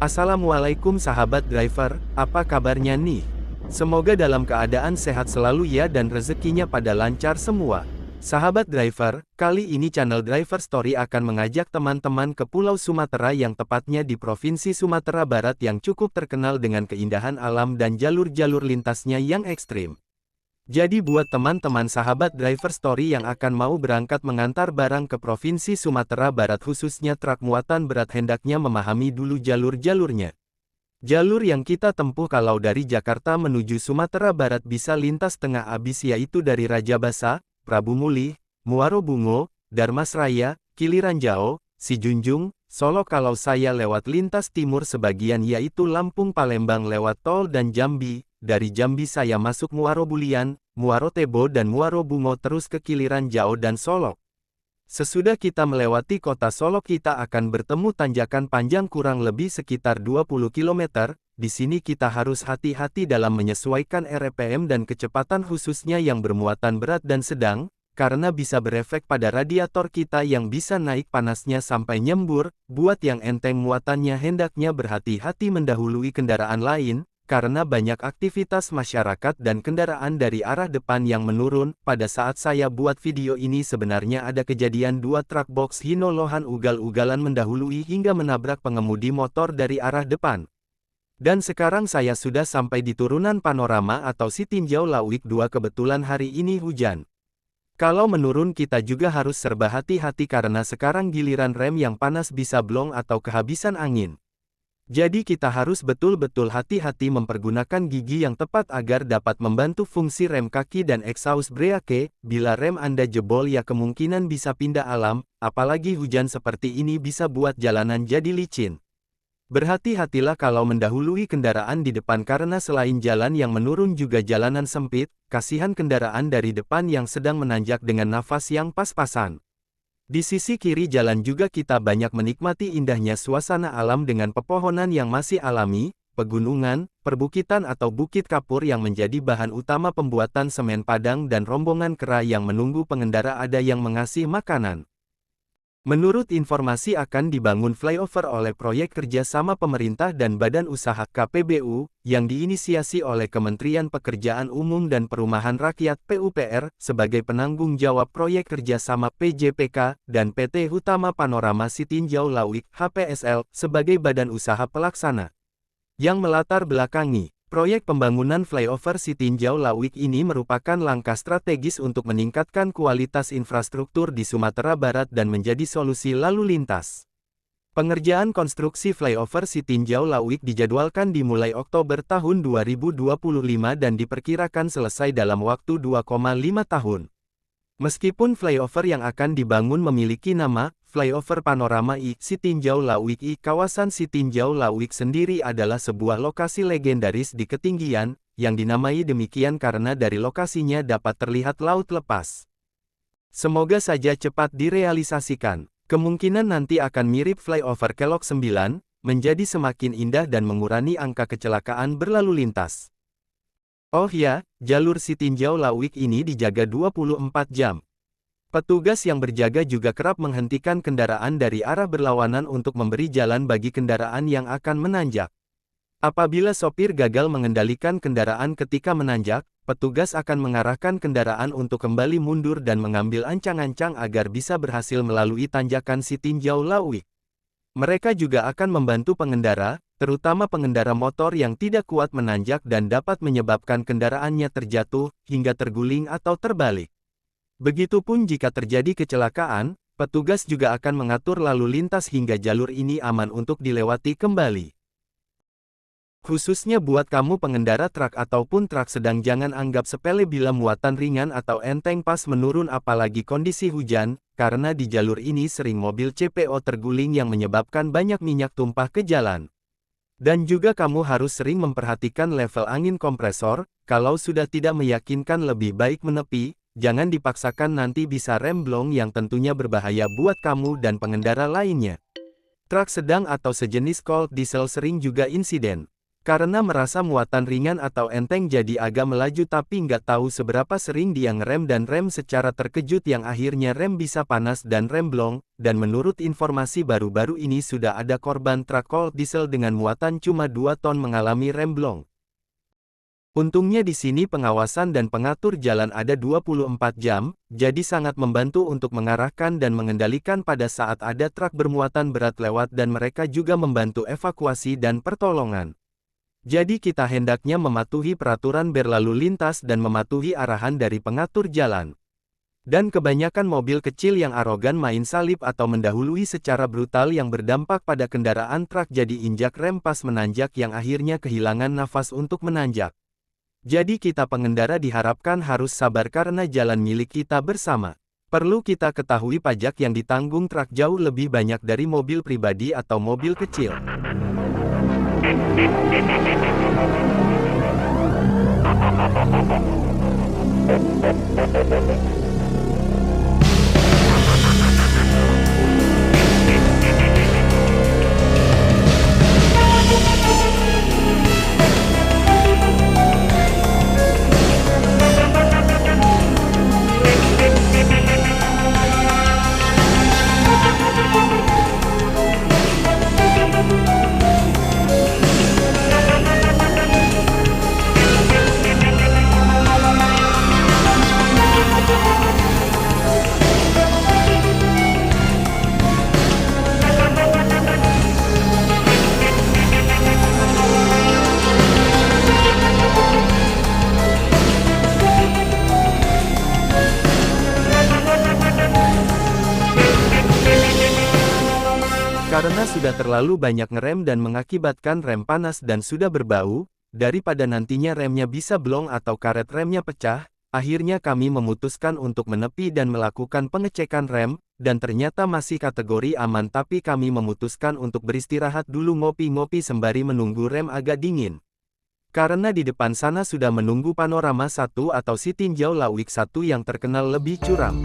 Assalamualaikum sahabat driver, apa kabarnya nih? Semoga dalam keadaan sehat selalu ya dan rezekinya pada lancar semua. Sahabat driver, kali ini channel Driver Story akan mengajak teman-teman ke Pulau Sumatera yang tepatnya di Provinsi Sumatera Barat yang cukup terkenal dengan keindahan alam dan jalur-jalur lintasnya yang ekstrim. Jadi buat teman-teman sahabat Driver Story yang akan mau berangkat mengantar barang ke Provinsi Sumatera Barat khususnya truk muatan berat hendaknya memahami dulu jalur-jalurnya. Jalur yang kita tempuh kalau dari Jakarta menuju Sumatera Barat bisa lintas tengah abis yaitu dari Rajabasa, Prabu Mulih, Muaro Bungo, Darmasraya, Kiliranjao, Sijunjung, Solo kalau saya lewat lintas timur sebagian yaitu Lampung Palembang lewat tol dan Jambi. Dari Jambi saya masuk Muaro Bulian, Muaro Tebo dan Muaro Bungo terus ke Kiliranjao dan Solok. Sesudah kita melewati kota Solok kita akan bertemu tanjakan panjang kurang lebih sekitar 20 km. Di sini kita harus hati-hati dalam menyesuaikan RPM dan kecepatan khususnya yang bermuatan berat dan sedang, karena bisa berefek pada radiator kita yang bisa naik panasnya sampai nyembur. Buat yang enteng muatannya hendaknya berhati-hati mendahului kendaraan lain, karena banyak aktivitas masyarakat dan kendaraan dari arah depan yang menurun. Pada saat saya buat video ini sebenarnya ada kejadian dua truk box Hino Lohan ugal-ugalan mendahului hingga menabrak pengemudi motor dari arah depan. Dan sekarang saya sudah sampai di turunan Panorama atau Sitinjau Lawik 2 kebetulan hari ini hujan. Kalau menurun kita juga harus serba hati-hati karena sekarang giliran rem yang panas bisa blong atau kehabisan angin. Jadi kita harus betul-betul hati-hati mempergunakan gigi yang tepat agar dapat membantu fungsi rem kaki dan exhaust brake. Bila rem Anda jebol ya kemungkinan bisa pindah alam, apalagi hujan seperti ini bisa buat jalanan jadi licin. Berhati-hatilah kalau mendahului kendaraan di depan karena selain jalan yang menurun juga jalanan sempit, kasihan kendaraan dari depan yang sedang menanjak dengan nafas yang pas-pasan. Di sisi kiri jalan juga kita banyak menikmati indahnya suasana alam dengan pepohonan yang masih alami, pegunungan, perbukitan atau bukit kapur yang menjadi bahan utama pembuatan semen padang dan rombongan kera yang menunggu pengendara ada yang mengasih makanan. Menurut informasi akan dibangun flyover oleh proyek kerjasama pemerintah dan Badan Usaha KPBU, yang diinisiasi oleh Kementerian Pekerjaan Umum dan Perumahan Rakyat PUPR, sebagai penanggung jawab proyek kerjasama PJPK, dan PT Hutama Panorama Sitinjau Lawik HPSL, sebagai badan usaha pelaksana. Yang melatar belakangi proyek pembangunan flyover Sitinjau Lawik ini merupakan langkah strategis untuk meningkatkan kualitas infrastruktur di Sumatera Barat dan menjadi solusi lalu lintas. Pengerjaan konstruksi flyover Sitinjau Lawik dijadwalkan dimulai Oktober tahun 2025 dan diperkirakan selesai dalam waktu 2,5 tahun. Meskipun flyover yang akan dibangun memiliki nama Flyover Panorama I Sitinjau Lawik I, kawasan Sitinjau Lawik sendiri adalah sebuah lokasi legendaris di ketinggian, yang dinamai demikian karena dari lokasinya dapat terlihat laut lepas. Semoga saja cepat direalisasikan. Kemungkinan nanti akan mirip flyover Kelok 9, menjadi semakin indah dan mengurangi angka kecelakaan berlalu lintas. Oh ya, jalur Sitinjau Lawik ini dijaga 24 jam. Petugas yang berjaga juga kerap menghentikan kendaraan dari arah berlawanan untuk memberi jalan bagi kendaraan yang akan menanjak. Apabila sopir gagal mengendalikan kendaraan ketika menanjak, petugas akan mengarahkan kendaraan untuk kembali mundur dan mengambil ancang-ancang agar bisa berhasil melalui tanjakan Sitinjau Lawik. Mereka juga akan membantu pengendara, terutama pengendara motor yang tidak kuat menanjak dan dapat menyebabkan kendaraannya terjatuh, hingga terguling atau terbalik. Begitupun jika terjadi kecelakaan, petugas juga akan mengatur lalu lintas hingga jalur ini aman untuk dilewati kembali. Khususnya buat kamu pengendara truk ataupun truk sedang jangan anggap sepele bila muatan ringan atau enteng pas menurun apalagi kondisi hujan, karena di jalur ini sering mobil CPO terguling yang menyebabkan banyak minyak tumpah ke jalan. Dan juga kamu harus sering memperhatikan level angin kompresor, kalau sudah tidak meyakinkan lebih baik menepi. Jangan dipaksakan nanti bisa remblong yang tentunya berbahaya buat kamu dan pengendara lainnya. Truk sedang atau sejenis Colt diesel sering juga insiden. Karena merasa muatan ringan atau enteng jadi agak melaju tapi nggak tahu seberapa sering dia ngerem dan rem secara terkejut yang akhirnya rem bisa panas dan rem blong, dan menurut informasi baru-baru ini sudah ada korban truk Colt diesel dengan muatan cuma 2 ton mengalami rem blong. Untungnya di sini pengawasan dan pengatur jalan ada 24 jam, jadi sangat membantu untuk mengarahkan dan mengendalikan pada saat ada truk bermuatan berat lewat dan mereka juga membantu evakuasi dan pertolongan. Jadi kita hendaknya mematuhi peraturan berlalu lintas dan mematuhi arahan dari pengatur jalan. Dan kebanyakan mobil kecil yang arogan main salib atau mendahului secara brutal yang berdampak pada kendaraan truk jadi injak rem pas menanjak yang akhirnya kehilangan nafas untuk menanjak. Jadi kita pengendara diharapkan harus sabar karena jalan milik kita bersama. Perlu kita ketahui pajak yang ditanggung truk jauh lebih banyak dari mobil pribadi atau mobil kecil. Karena sudah terlalu banyak ngerem dan mengakibatkan rem panas dan sudah berbau, daripada nantinya remnya bisa blong atau karet remnya pecah, akhirnya kami memutuskan untuk menepi dan melakukan pengecekan rem, dan ternyata masih kategori aman tapi kami memutuskan untuk beristirahat dulu ngopi-ngopi sembari menunggu rem agak dingin. Karena di depan sana sudah menunggu Panorama 1 atau si tinjau Lawik 1 yang terkenal lebih curam.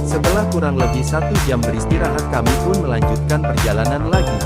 Setelah kurang lebih 1 jam beristirahat kami pun melanjutkan perjalanan lagi.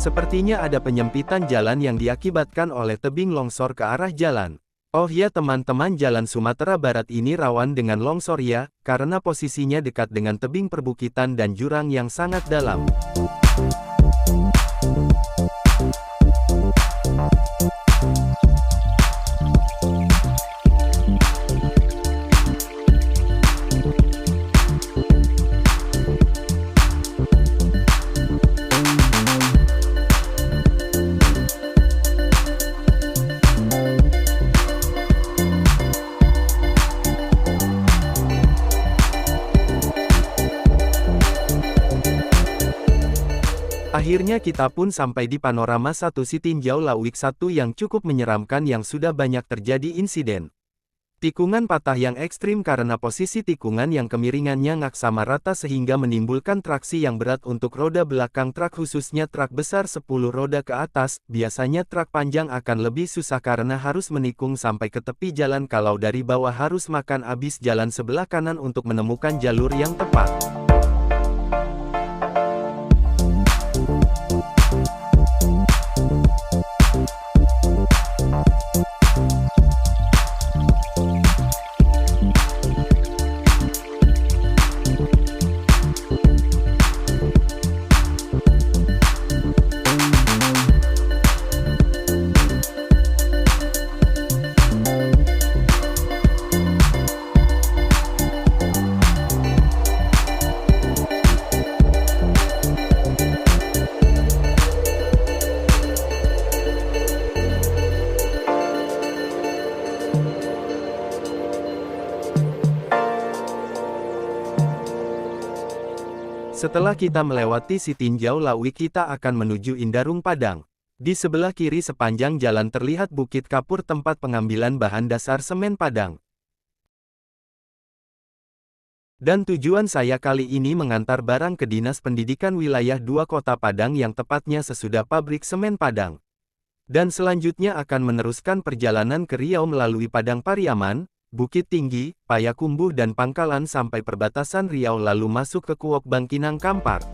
Sepertinya ada penyempitan jalan yang diakibatkan oleh tebing longsor ke arah jalan. Oh ya teman-teman, jalan Sumatera Barat ini rawan dengan longsor ya, karena posisinya dekat dengan tebing perbukitan dan jurang yang sangat dalam. Akhirnya kita pun sampai di Panorama 1 si tinjau Lawik 1 yang cukup menyeramkan yang sudah banyak terjadi insiden. Tikungan patah yang ekstrim karena posisi tikungan yang kemiringannya nggak sama rata sehingga menimbulkan traksi yang berat untuk roda belakang truk khususnya truk besar 10 roda ke atas. Biasanya truk panjang akan lebih susah karena harus menikung sampai ke tepi jalan, kalau dari bawah harus makan abis jalan sebelah kanan untuk menemukan jalur yang tepat. Setelah kita melewati Sitinjau Lawi kita akan menuju Indarung Padang. Di sebelah kiri sepanjang jalan terlihat Bukit Kapur tempat pengambilan bahan dasar semen Padang. Dan tujuan saya kali ini mengantar barang ke Dinas Pendidikan Wilayah 2 Kota Padang yang tepatnya sesudah pabrik semen Padang. Dan selanjutnya akan meneruskan perjalanan ke Riau melalui Padang Pariaman, Bukit Tinggi, Payakumbuh dan Pangkalan sampai perbatasan Riau lalu masuk ke Kuok Bangkinang Kampar.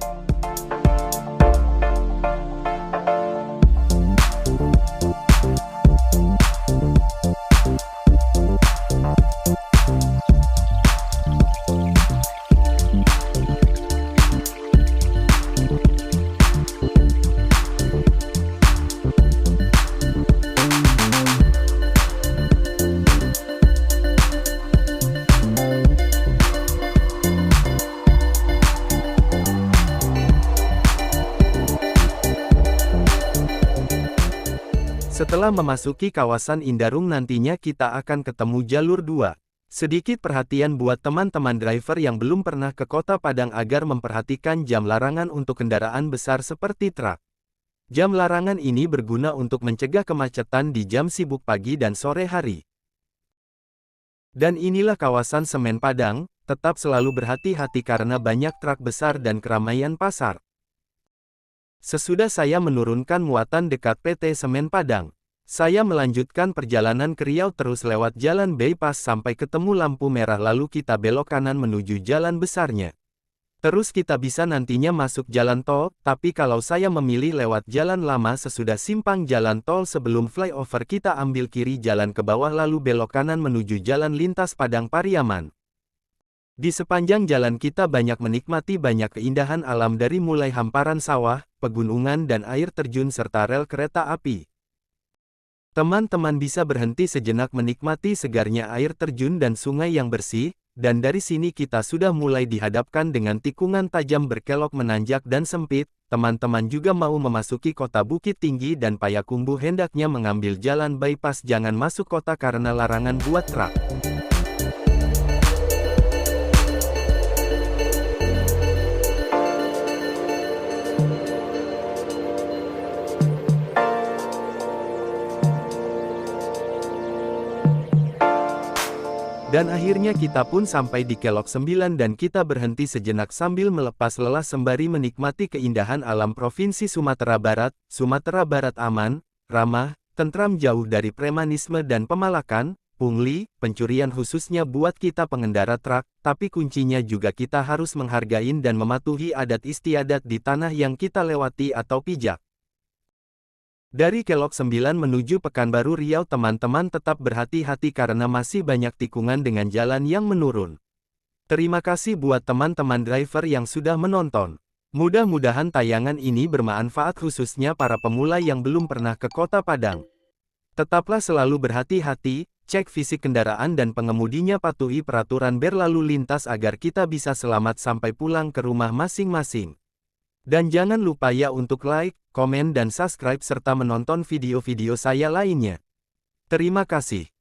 Setelah memasuki kawasan Indarung nantinya kita akan ketemu jalur 2. Sedikit perhatian buat teman-teman driver yang belum pernah ke Kota Padang agar memperhatikan jam larangan untuk kendaraan besar seperti truk. Jam larangan ini berguna untuk mencegah kemacetan di jam sibuk pagi dan sore hari. Dan inilah kawasan semen Padang, tetap selalu berhati-hati karena banyak truk besar dan keramaian pasar. Sesudah saya menurunkan muatan dekat PT Semen Padang, saya melanjutkan perjalanan ke Riau terus lewat jalan bypass sampai ketemu lampu merah lalu kita belok kanan menuju jalan besarnya. Terus kita bisa nantinya masuk jalan tol, tapi kalau saya memilih lewat jalan lama sesudah simpang jalan tol sebelum flyover kita ambil kiri jalan ke bawah lalu belok kanan menuju jalan lintas Padang Pariaman. Di sepanjang jalan kita banyak menikmati banyak keindahan alam dari mulai hamparan sawah, pegunungan dan air terjun serta rel kereta api. Teman-teman bisa berhenti sejenak menikmati segarnya air terjun dan sungai yang bersih, dan dari sini kita sudah mulai dihadapkan dengan tikungan tajam berkelok menanjak dan sempit. Teman-teman juga mau memasuki kota Bukit Tinggi dan Payakumbuh hendaknya mengambil jalan bypass jangan masuk kota karena larangan buat truk. Dan akhirnya kita pun sampai di Kelok 9 dan kita berhenti sejenak sambil melepas lelah sembari menikmati keindahan alam Provinsi Sumatera Barat. Sumatera Barat aman, ramah, tentram jauh dari premanisme dan pemalakan, pungli, pencurian khususnya buat kita pengendara truk, tapi kuncinya juga kita harus menghargai dan mematuhi adat istiadat di tanah yang kita lewati atau pijak. Dari Kelok 9 menuju Pekanbaru Riau teman-teman tetap berhati-hati karena masih banyak tikungan dengan jalan yang menurun. Terima kasih buat teman-teman driver yang sudah menonton. Mudah-mudahan tayangan ini bermanfaat khususnya para pemula yang belum pernah ke Kota Padang. Tetaplah selalu berhati-hati, cek fisik kendaraan dan pengemudinya patuhi peraturan berlalu lintas agar kita bisa selamat sampai pulang ke rumah masing-masing. Dan jangan lupa ya untuk like, komen dan subscribe serta menonton video-video saya lainnya. Terima kasih.